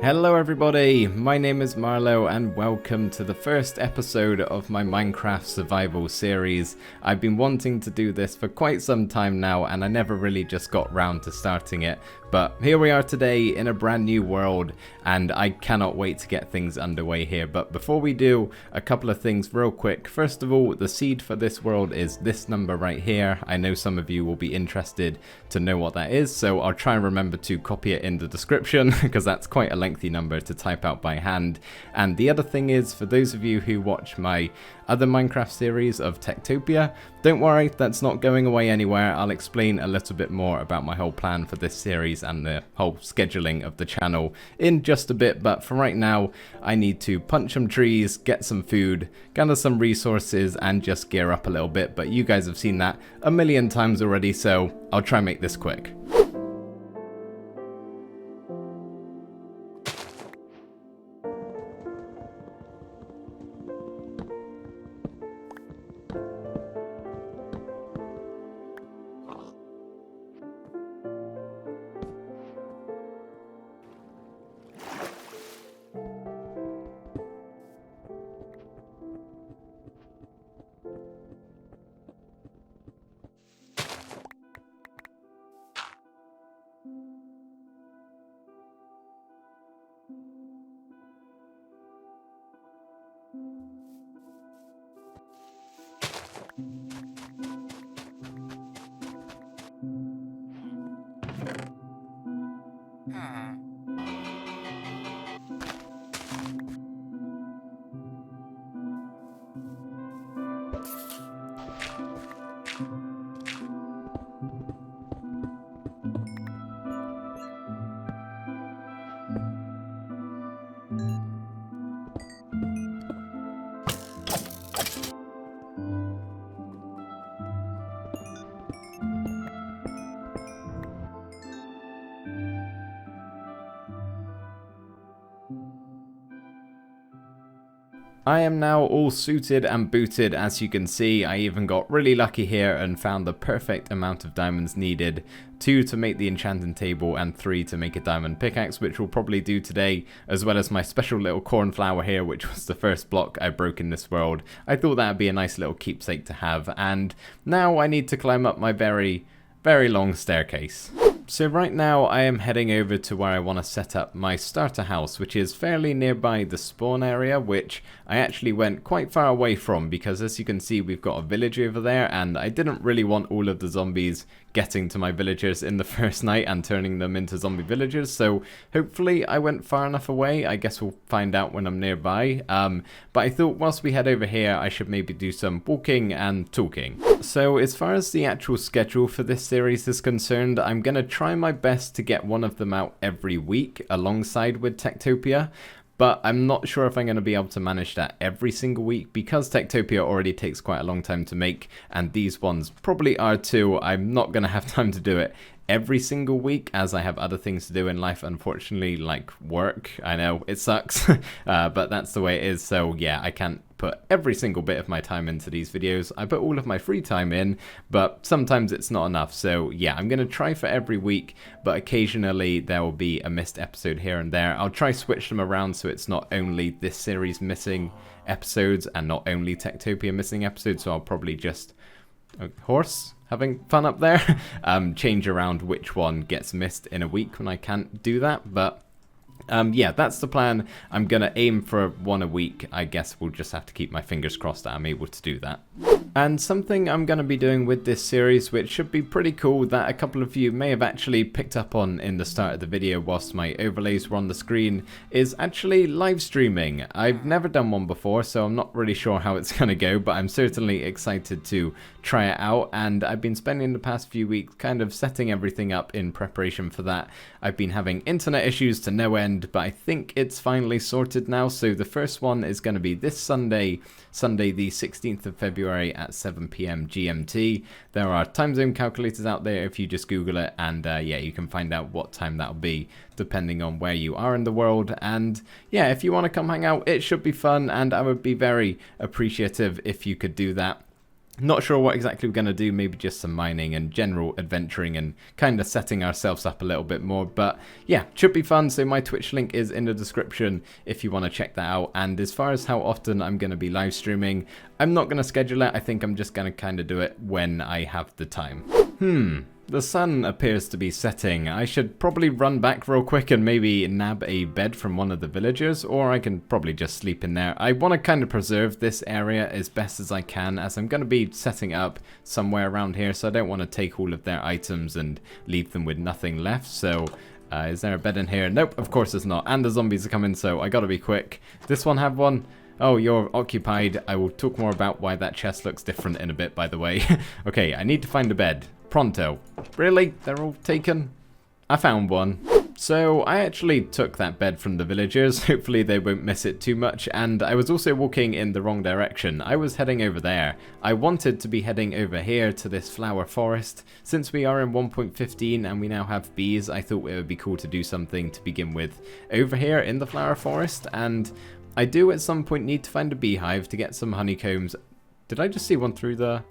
Hello everybody, my name is Marlowe and welcome to the first episode of my Minecraft survival series. I've been wanting to do this for quite some time now and I never really just got round to starting it, but here we are today in a brand new world and I cannot wait to get things underway here. But before we do, a couple of things real quick. First of all, the seed for this world is this number right here. I know some of you will be interested to know what that is, so I'll try and remember to copy it in the description because that's quite a lengthy number to type out by hand. And the other thing is, for those of you who watch my other Minecraft series of Techtopia, don't worry, that's not going away anywhere. I'll explain a little bit more about my whole plan for this series and the whole scheduling of the channel in just a bit, but for right now I need to punch some trees, get some food, gather some resources and just gear up a little bit. But you guys have seen that a million times already, so I'll try and make this quick. I am now all suited and booted. As you can see, I even got really lucky here and found the perfect amount of diamonds needed. 2 to make the enchanting table and 3 to make a diamond pickaxe, which we'll probably do today, as well as my special little cornflower here, which was the first block I broke in this world. I thought that would be a nice little keepsake to have, and now I need to climb up my very long staircase. So right now I am heading over to where I want to set up my starter house, which is fairly nearby the spawn area, which I actually went quite far away from because, as you can see, we've got a village over there and I didn't really want all of the zombies getting to my villagers in the first night and turning them into zombie villagers, so hopefully I went far enough away. I guess we'll find out when I'm nearby, but I thought whilst we head over here I should maybe do some walking and talking. So as far as the actual schedule for this series is concerned, I'm going to try my best to get one of them out every week alongside with Techtopia. But I'm not sure if I'm going to be able to manage that every single week because Techtopia already takes quite a long time to make, and these ones probably are too. I'm not going to have time to do it every single week as I have other things to do in life, unfortunately, like work. I know it sucks, but that's the way it is. So yeah, I can't put every single bit of my time into these videos. I put all of my free time in, but sometimes it's not enough. So yeah, I'm going to try for every week, but occasionally there will be a missed episode here and there. I'll try switch them around so it's not only this series missing episodes and not only Techtopia missing episodes. So I'll probably just horse having fun up there change around which one gets missed in a week when I can't do that. But yeah, that's the plan. I'm gonna aim for one a week. I guess we'll just have to keep my fingers crossed that I'm able to do that. And something I'm going to be doing with this series, which should be pretty cool, that a couple of you may have actually picked up on in the start of the video whilst my overlays were on the screen, is actually live streaming. I've never done one before, so I'm not really sure how it's going to go, but I'm certainly excited to try it out, and I've been spending the past few weeks kind of setting everything up in preparation for that. I've been having internet issues to no end, but I think it's finally sorted now. So the first one is going to be this Sunday the 16th of February at 7 PM GMT. There are time zone calculators out there if you just Google it, and yeah, you can find out what time that'll be depending on where you are in the world. And yeah, if you want to come hang out, it should be fun, and I would be very appreciative if you could do that. Not sure what exactly we're going to do, maybe just some mining and general adventuring and kind of setting ourselves up a little bit more. But yeah, should be fun. So my Twitch link is in the description if you want to check that out. And as far as how often I'm going to be live streaming, I'm not going to schedule it. I think I'm just going to kind of do it when I have the time. The sun appears to be setting. I should probably run back real quick and maybe nab a bed from one of the villagers, or I can probably just sleep in there. I want to kind of preserve this area as best as I can, as I'm going to be setting up somewhere around here, so I don't want to take all of their items and leave them with nothing left. So is there a bed in here? Nope, of course there's not. And the zombies are coming, so I gotta be quick. This one have one? Oh, you're occupied. I will talk more about why that chest looks different in a bit, by the way. Okay, I need to find a bed. Pronto. Really? They're all taken? I found one. So I actually took that bed from the villagers. Hopefully they won't miss it too much. And I was also walking in the wrong direction. I was heading over there. I wanted to be heading over here to this flower forest. Since we are in 1.15 and we now have bees, I thought it would be cool to do something to begin with over here in the flower forest. And I do at some point need to find a beehive to get some honeycombs. Did I just see one through the...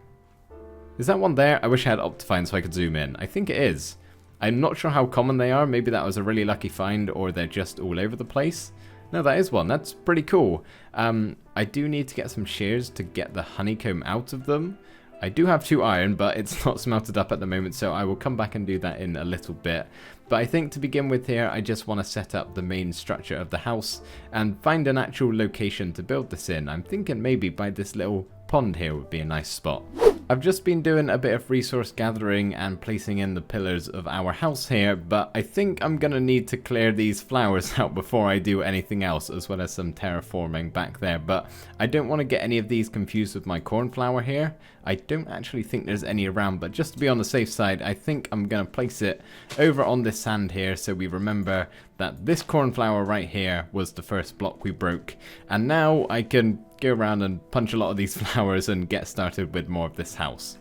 Is that one there? I wish I had Optifine so I could zoom in. I think it is. I'm not sure how common they are. Maybe that was a really lucky find, or they're just all over the place. No, that is one. That's pretty cool. I do need to get some shears to get the honeycomb out of them. I do have 2 iron, but it's not smelted up at the moment, so I will come back and do that in a little bit. But I think to begin with here, I just want to set up the main structure of the house and find an actual location to build this in. I'm thinking maybe by this little pond here would be a nice spot. I've just been doing a bit of resource gathering and placing in the pillars of our house here, but I think I'm gonna need to clear these flowers out before I do anything else, as well as some terraforming back there. But I don't want to get any of these confused with my cornflower here. I don't actually think there's any around, but just to be on the safe side, I think I'm gonna place it over on this sand here, so we remember that this cornflower right here was the first block we broke. And now I can go around and punch a lot of these flowers and get started with more of this house.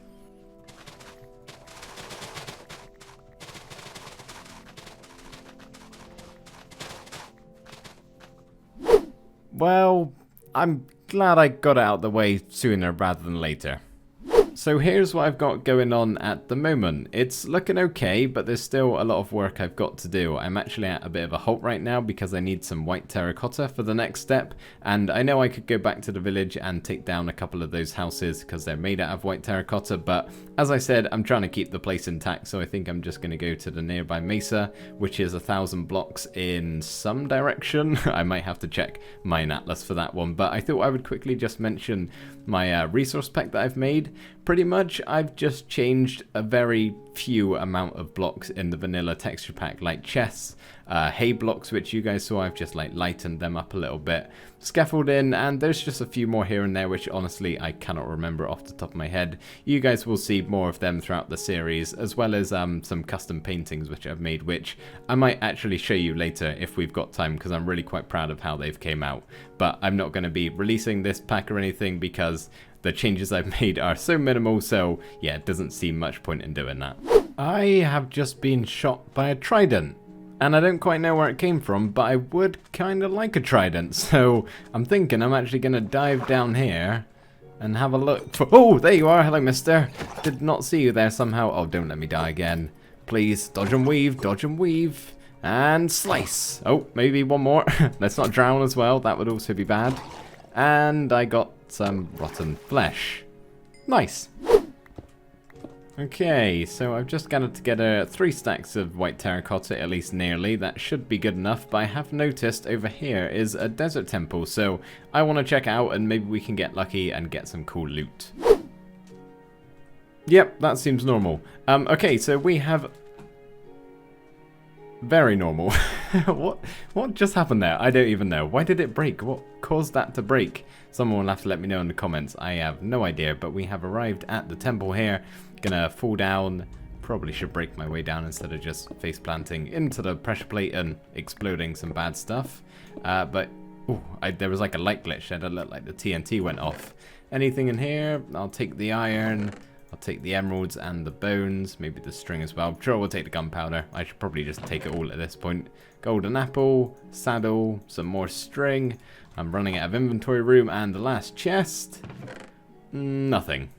Well, I'm glad I got it out of the way sooner rather than later. So here's what I've got going on at the moment. It's looking okay, but there's still a lot of work I've got to do. I'm actually at a bit of a halt right now because I need some white terracotta for the next step. And I know I could go back to the village and take down a couple of those houses because they're made out of white terracotta. But as I said, I'm trying to keep the place intact. So I think I'm just going to go to the nearby mesa, which is 1,000 blocks in some direction. I might have to check Mine Atlas for that one. But I thought I would quickly just mention my resource pack that I've made. Pretty much I've just changed a very few amount of blocks in the vanilla texture pack, like chests, hay blocks, which you guys saw. I've just like lightened them up a little bit, scaffolding, and there's just a few more here and there which honestly I cannot remember off the top of my head. You guys will see more of them throughout the series, as well as some custom paintings which I've made, which I might actually show you later if we've got time, because I'm really quite proud of how they've came out. But I'm not going to be releasing this pack or anything because the changes I've made are so minimal, so yeah, it doesn't seem much point in doing that. I have just been shot by a trident, and I don't quite know where it came from, but I would kind of like a trident, so I'm thinking I'm actually going to dive down here and have a look for... Oh, there you are. Hello, mister. Did not see you there somehow. Oh, don't let me die again. Please, dodge and weave, and slice. Oh, maybe one more. Let's not drown as well. That would also be bad. And I got some rotten flesh. Nice. Okay, so I've just gathered together 3 stacks of white terracotta, at least nearly. That should be good enough, but I have noticed over here is a desert temple, so I want to check out and maybe we can get lucky and get some cool loot. Yep, that seems normal. Okay, so we have... Very normal. What just happened there? I don't even know. Why did it break? What caused that to break? Someone will have to let me know in the comments. I have no idea, but we have arrived at the temple here. Gonna fall down. Probably should break my way down instead of just face planting into the pressure plate and exploding some bad stuff. But ooh, there was like a light glitch there that looked like the TNT went off. Anything in here? I'll take the iron. I'll take the emeralds and the bones, maybe the string as well. Sure, we'll take the gunpowder. I should probably just take it all at this point. Golden apple, saddle, some more string. I'm running out of inventory room, and the last chest. Nothing.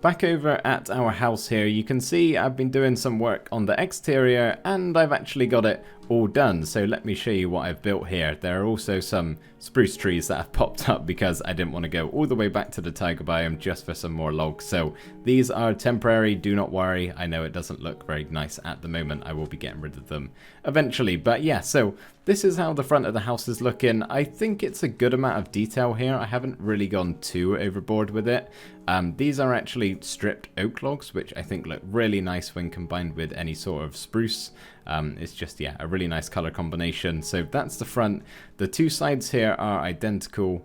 Back over at our house here, you can see I've been doing some work on the exterior and I've actually got it all done. So let me show you what I've built here. There are also some spruce trees that have popped up because I didn't want to go all the way back to the taiga biome just for some more logs. So these are temporary, do not worry. I know it doesn't look very nice at the moment. I will be getting rid of them eventually. But yeah, so this is how the front of the house is looking. I think it's a good amount of detail here. I haven't really gone too overboard with it. These are actually stripped oak logs, which I think look really nice when combined with any sort of spruce. It's just, yeah, a really nice color combination. So that's the front. The two sides here are identical.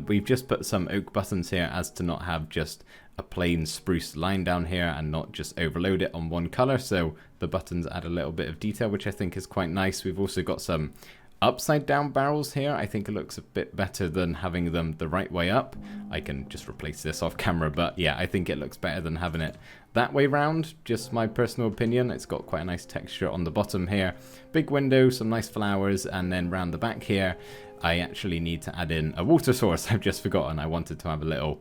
We've just put some oak buttons here as to not have just a plain spruce line down here and not just overload it on one color. So the buttons add a little bit of detail, which I think is quite nice. We've also got some upside down barrels here. I think it looks a bit better than having them the right way up. I can just replace this off camera, but yeah, I think it looks better than having it that way round. Just my personal opinion. It's got quite a nice texture on the bottom here. Big window, some nice flowers, and then round the back here I actually need to add in a water source. I've just forgotten. I wanted to have a little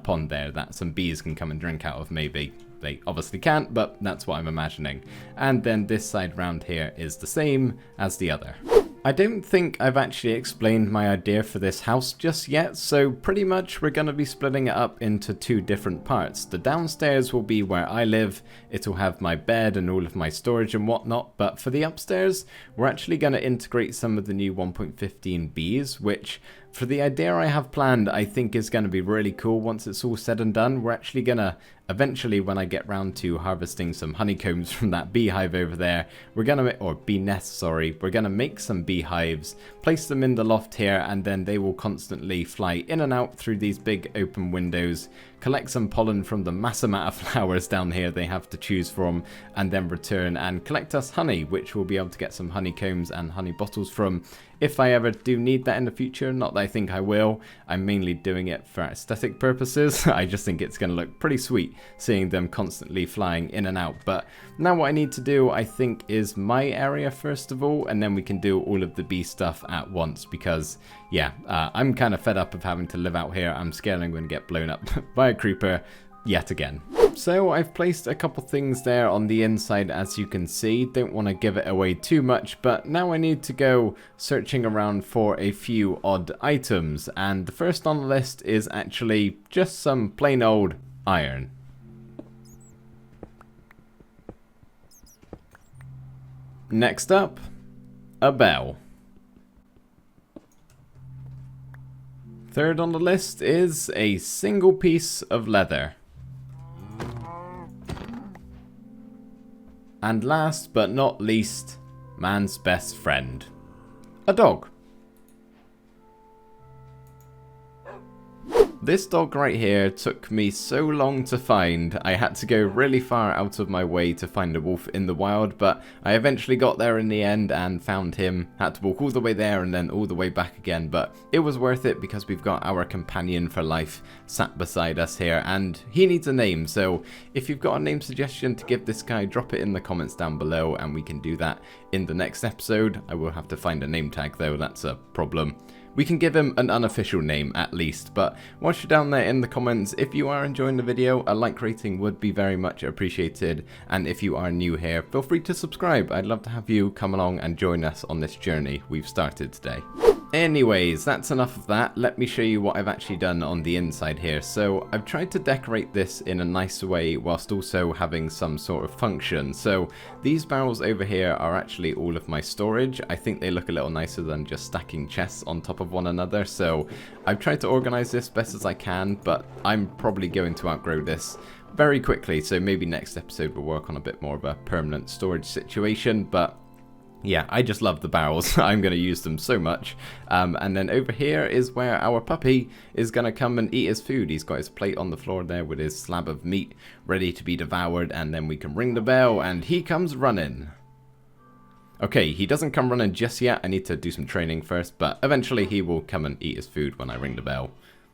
pond there that some bees can come and drink out of maybe. They obviously can't, but that's what I'm imagining. And then this side round here is the same as the other. I don't think I've actually explained my idea for this house just yet, so pretty much we're going to be splitting it up into two different parts. The downstairs will be where I live. It'll have my bed and all of my storage and whatnot, but for the upstairs, we're actually going to integrate some of the new 1.15 bees, which for the idea I have planned, I think is going to be really cool once it's all said and done. We're actually going to, eventually when I get round to harvesting some honeycombs from that beehive over there, we're going to, or bee nest, sorry, we're going to make some beehives, place them in the loft here, and then they will constantly fly in and out through these big open windows, collect some pollen from the mass amount of flowers down here they have to choose from, and then return and collect us honey, which we'll be able to get some honeycombs and honey bottles from if I ever do need that in the future. Not that I think I will. I'm mainly doing it for aesthetic purposes. I just think it's going to look pretty sweet seeing them constantly flying in and out. But now what I need to do, I think, is my area first of all, and then we can do all of the bee stuff at once because, yeah, I'm kind of fed up of having to live out here. I'm scared I'm going to get blown up by a creeper yet again. So I've placed a couple things there on the inside, as you can see. Don't want to give it away too much, but now I need to go searching around for a few odd items, and the first on the list is actually just some plain old iron. Next up, a bell. Third on the list is a single piece of leather. And last but not least, man's best friend, a dog. This dog right here took me so long to find. I had to go really far out of my way to find a wolf in the wild, but I eventually got there in the end and found him. Had to walk all the way there and then all the way back again, but it was worth it because we've got our companion for life sat beside us here, and he needs a name. So if you've got a name suggestion to give this guy, drop it in the comments down below and we can do that in the next episode. I will have to find a name tag though, that's a problem. We can give him an unofficial name at least, but once you're down there in the comments, if you are enjoying the video, a like rating would be very much appreciated, and if you are new here, feel free to subscribe. I'd love to have you come along and join us on this journey we've started today. Anyways, that's enough of that. Let me show you what I've actually done on the inside here. So I've tried to decorate this in a nice way whilst also having some sort of function. So these barrels over here are actually all of my storage. I think they look a little nicer than just stacking chests on top of one another. So I've tried to organize this best as I can, but I'm probably going to outgrow this very quickly. So maybe next episode we'll work on a bit more of a permanent storage situation, but yeah, I just love the barrels. I'm going to use them so much. And then over here is where our puppy is going to come and eat his food. He's got his plate on the floor there with his slab of meat ready to be devoured. And then we can ring the bell and he comes running. Okay, he doesn't come running just yet. I need to do some training first, but eventually he will come and eat his food when I ring the bell.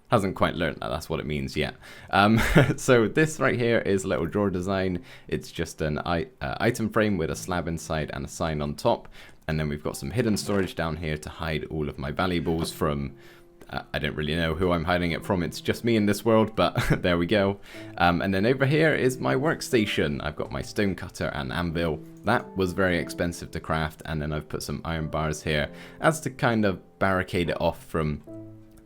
Hasn't quite learned that that's what it means yet. So this right here is a little drawer design. It's just an item frame with a slab inside and a sign on top. And then we've got some hidden storage down here to hide all of my valuables from I don't really know who I'm hiding it from, it's just me in this world, but there we go. And then over here is my workstation. I've got my stone cutter and anvil. That was very expensive to craft, and then I've put some iron bars here as to kind of barricade it off from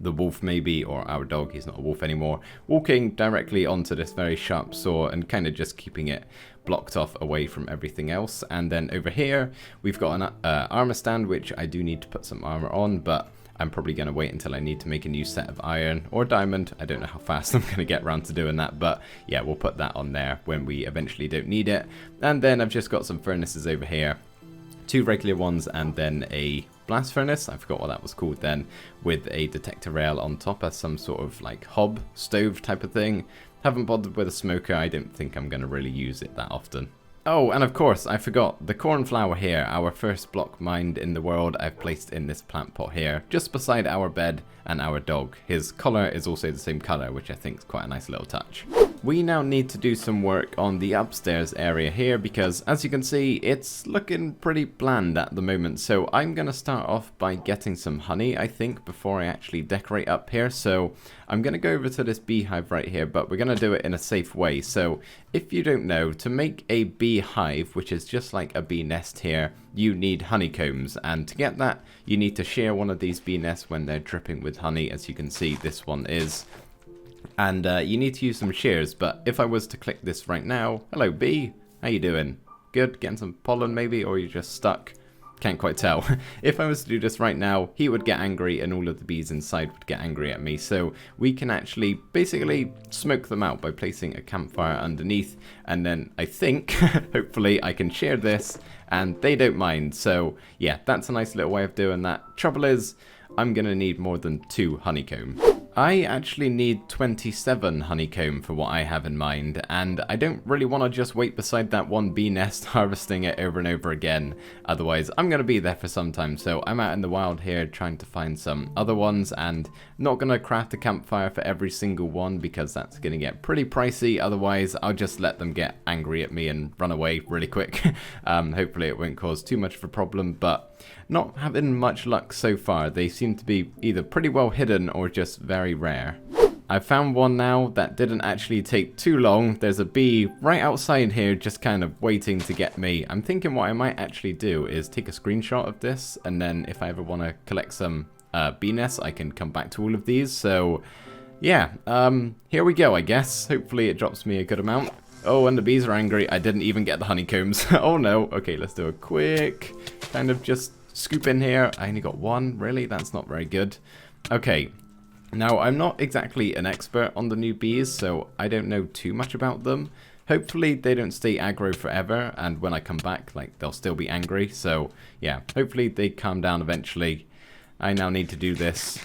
the wolf maybe, or our dog, he's not a wolf anymore, walking directly onto this very sharp saw and kind of just keeping it blocked off away from everything else. And then over here we've got an armor stand, which I do need to put some armor on, but I'm probably going to wait until I need to make a new set of iron or diamond. I don't know how fast I'm going to get around to doing that, but yeah, we'll put that on there when we eventually don't need it. And then I've just got some furnaces over here, 2 regular ones and then a blast furnace, I forgot what that was called then, with a detector rail on top as some sort of like hob stove type of thing. Haven't bothered with a smoker, I don't think I'm going to really use it that often. Oh, and of course, I forgot, the cornflower here, our first block mined in the world, I've placed in this plant pot here, just beside our bed and our dog. His collar is also the same color, which I think is quite a nice little touch. We now need to do some work on the upstairs area here, because as you can see, it's looking pretty bland at the moment. So I'm going to start off by getting some honey, I think, before I actually decorate up here. So I'm going to go over to this beehive right here, but we're going to do it in a safe way. So if you don't know, to make a beehive, which is just like a bee nest here, you need honeycombs, and to get that you need to shear one of these bee nests when they're dripping with honey. As you can see, this one is, and you need to use some shears. But if I was to click this right now, hello bee, how you doing? Good, getting some pollen maybe, or you just stuck? Can't quite tell. If I was to do this right now, he would get angry and all of the bees inside would get angry at me. So we can actually basically smoke them out by placing a campfire underneath, and then I think hopefully I can share this and they don't mind. So yeah, that's a nice little way of doing that. Trouble is, I'm gonna need more than 2 honeycomb. I actually need 27 honeycomb for what I have in mind, and I don't really want to just wait beside that one bee nest harvesting it over and over again, otherwise I'm going to be there for some time. So I'm out in the wild here trying to find some other ones, and not going to craft a campfire for every single one because that's going to get pretty pricey. Otherwise I'll just let them get angry at me and run away really quick. Hopefully it won't cause too much of a problem, but not having much luck so far. They seem to be either pretty well hidden or just very rare. I found one now that didn't actually take too long. There's a bee right outside here just kind of waiting to get me. I'm thinking what I might actually do is take a screenshot of this, and then if I ever want to collect some bee nests, I can come back to all of these. So yeah, here we go, I guess. Hopefully it drops me a good amount. Oh, and the bees are angry. I didn't even get the honeycombs. Oh no. Okay, let's do a quick kind of just scoop in here. I only got 1. Really? That's not very good. Okay. Now, I'm not exactly an expert on the new bees, so I don't know too much about them. Hopefully they don't stay aggro forever, and when I come back, like, they'll still be angry. So yeah, hopefully they calm down eventually. I now need to do this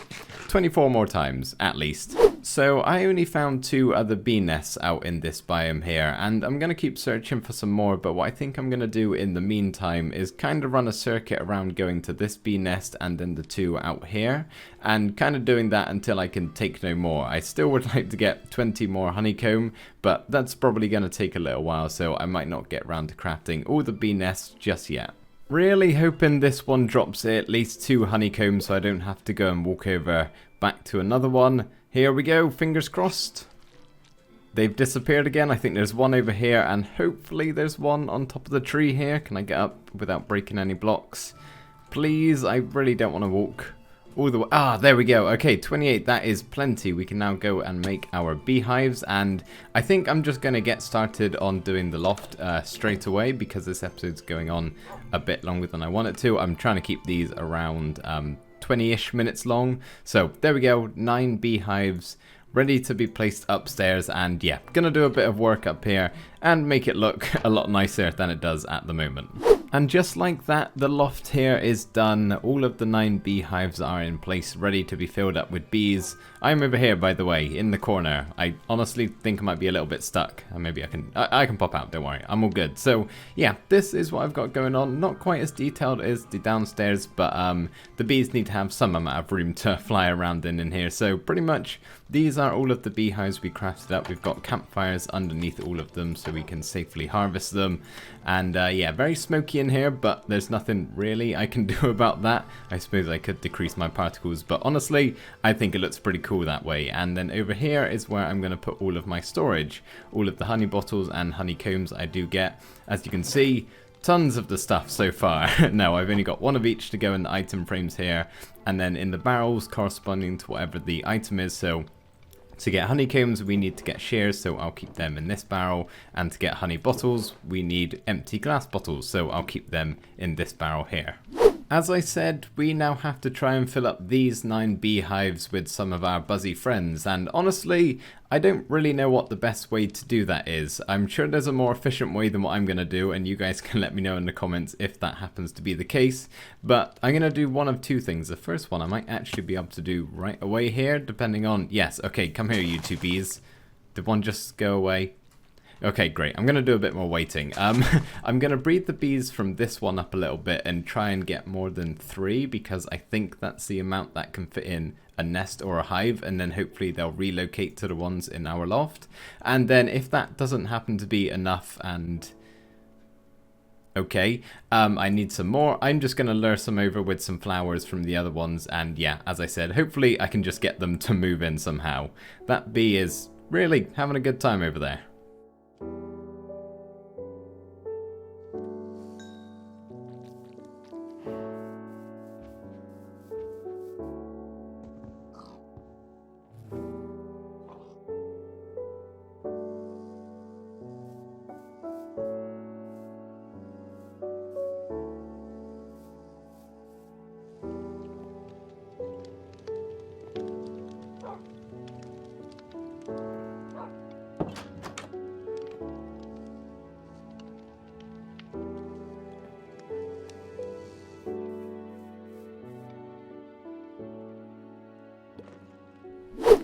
24 more times, at least. So I only found 2 other bee nests out in this biome here, and I'm going to keep searching for some more, but what I think I'm going to do in the meantime is kind of run a circuit around going to this bee nest and then the 2 out here, and kind of doing that until I can take no more. I still would like to get 20 more honeycomb, but that's probably going to take a little while, so I might not get around to crafting all the bee nests just yet. Really hoping this one drops at least 2 honeycombs so I don't have to go and walk over back to another one. Here we go, fingers crossed. They've disappeared again. I think there's one over here, and hopefully there's one on top of the tree here. Can I get up without breaking any blocks? Please, I really don't want to walk all the way. Ah, there we go. Okay, 28, that is plenty. We can now go and make our beehives, and I think I'm just going to get started on doing the loft straight away because this episode's going on a bit longer than I want it to. I'm trying to keep these around 20-ish minutes long. So there we go, 9 beehives ready to be placed upstairs, and yeah, gonna do a bit of work up here and make it look a lot nicer than it does at the moment. And just like that, the loft here is done. All of the 9 beehives are in place, ready to be filled up with bees. I'm over here, by the way, in the corner. I honestly think I might be a little bit stuck. Maybe I can pop out, don't worry, I'm all good. So yeah, this is what I've got going on. Not quite as detailed as the downstairs, but the bees need to have some amount of room to fly around in here. So pretty much these are all of the beehives we crafted up. We've got campfires underneath all of them so we can safely harvest them. And yeah, very smoky in here, but there's nothing really I can do about that. I suppose I could decrease my particles, but honestly, I think it looks pretty cool that way. And then over here is where I'm going to put all of my storage, all of the honey bottles and honeycombs I do get. As you can see, tons of the stuff so far. No, I've only got one of each to go in the item frames here, and then in the barrels corresponding to whatever the item is. So to get honeycombs, we need to get shears, so I'll keep them in this barrel. And to get honey bottles, we need empty glass bottles, so I'll keep them in this barrel here. As I said, we now have to try and fill up these 9 beehives with some of our buzzy friends, and honestly, I don't really know what the best way to do that is. I'm sure there's a more efficient way than what I'm going to do, and you guys can let me know in the comments if that happens to be the case. But I'm going to do one of two things. The first one I might actually be able to do right away here, depending on... Yes, okay, come here, you two bees. Did one just go away? Okay, great. I'm going to do a bit more waiting. I'm going to breed the bees from this one up a little bit and try and get more than 3, because I think that's the amount that can fit in a nest or a hive, and then hopefully they'll relocate to the ones in our loft. And then if that doesn't happen to be enough and... Okay, I need some more. I'm just going to lure some over with some flowers from the other ones, and yeah, as I said, hopefully I can just get them to move in somehow. That bee is really having a good time over there.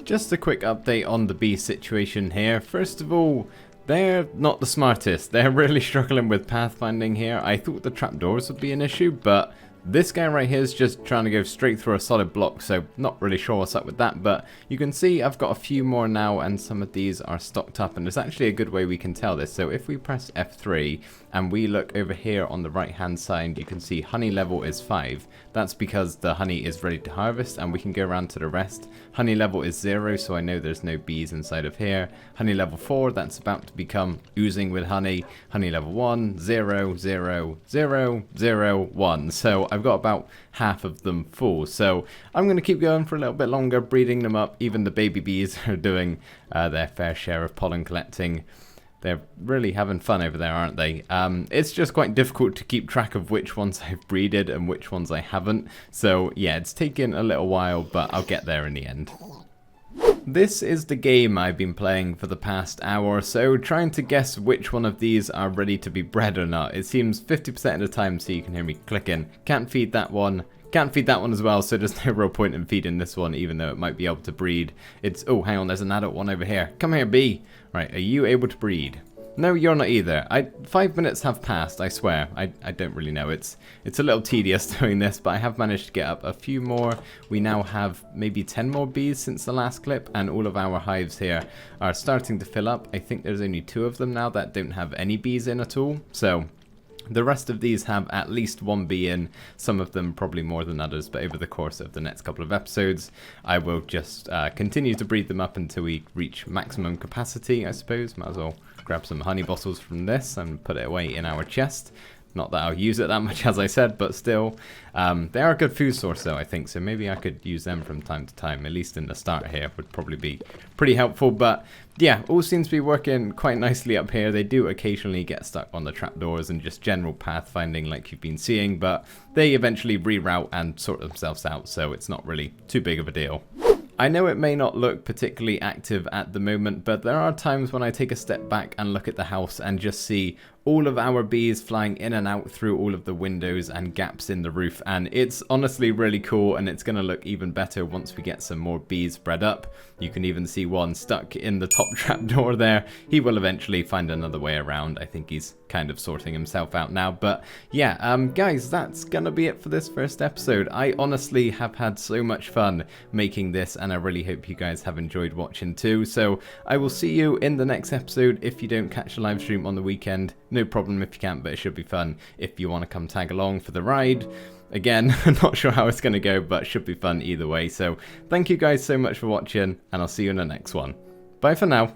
Just a quick update on the bee situation here. First of all, they're not the smartest. They're really struggling with pathfinding here. I thought the trapdoors would be an issue, but this guy right here is just trying to go straight through a solid block, so not really sure what's up with that. But you can see I've got a few more now, and some of these are stocked up, and there's actually a good way we can tell this. So if we press F3 and we look over here on the right hand side, you can see honey level is 5. That's because the honey is ready to harvest, and we can go around to the rest. Honey level is 0, so I know there's no bees inside of here. Honey level 4, that's about to become oozing with honey. Honey level 1, 0, 0, 0, 0, 1. So I've got about half of them full. So I'm going to keep going for a little bit longer, breeding them up. Even the baby bees are doing their fair share of pollen collecting. They're really having fun over there, aren't they? It's just quite difficult to keep track of which ones I've breeded and which ones I haven't. So yeah, it's taken a little while, but I'll get there in the end. This is the game I've been playing for the past hour or so, trying to guess which one of these are ready to be bred or not. It seems 50% of the time, so you can hear me clicking. Can't feed that one. Can't feed that one as well, so there's no real point in feeding this one, even though it might be able to breed. It's... Oh, hang on, there's an adult one over here. Come here, bee. Right, are you able to breed? No, you're not either. 5 minutes have passed, I swear. I don't really know. It's a little tedious doing this, but I have managed to get up a few more. We now have maybe 10 more bees since the last clip, and all of our hives here are starting to fill up. I think there's only 2 of them now that don't have any bees in at all. So the rest of these have at least 1 bee in, some of them probably more than others, but over the course of the next couple of episodes, I will just continue to breed them up until we reach maximum capacity, I suppose. Might as well grab some honey bottles from this and put it away in our chest. Not that I'll use it that much, as I said, but still. They are a good food source, though, I think, so maybe I could use them from time to time, at least in the start here, would probably be pretty helpful. But yeah, all seems to be working quite nicely up here. They do occasionally get stuck on the trapdoors and just general pathfinding like you've been seeing, but they eventually reroute and sort themselves out, so it's not really too big of a deal. I know it may not look particularly active at the moment, but there are times when I take a step back and look at the house and just see all of our bees flying in and out through all of the windows and gaps in the roof, and it's honestly really cool, and it's going to look even better once we get some more bees bred up. You can even see one stuck in the top trapdoor there. He will eventually find another way around. I think he's kind of sorting himself out now. But yeah, guys, that's gonna be it for this first episode. I honestly have had so much fun making this, and I really hope you guys have enjoyed watching too. So I will see you in the next episode. If you don't catch a live stream on the weekend, no problem if you can't, but it should be fun if you want to come tag along for the ride. Again, I'm not sure how it's going to go, but it should be fun either way. So thank you guys so much for watching, and I'll see you in the next one. Bye for now.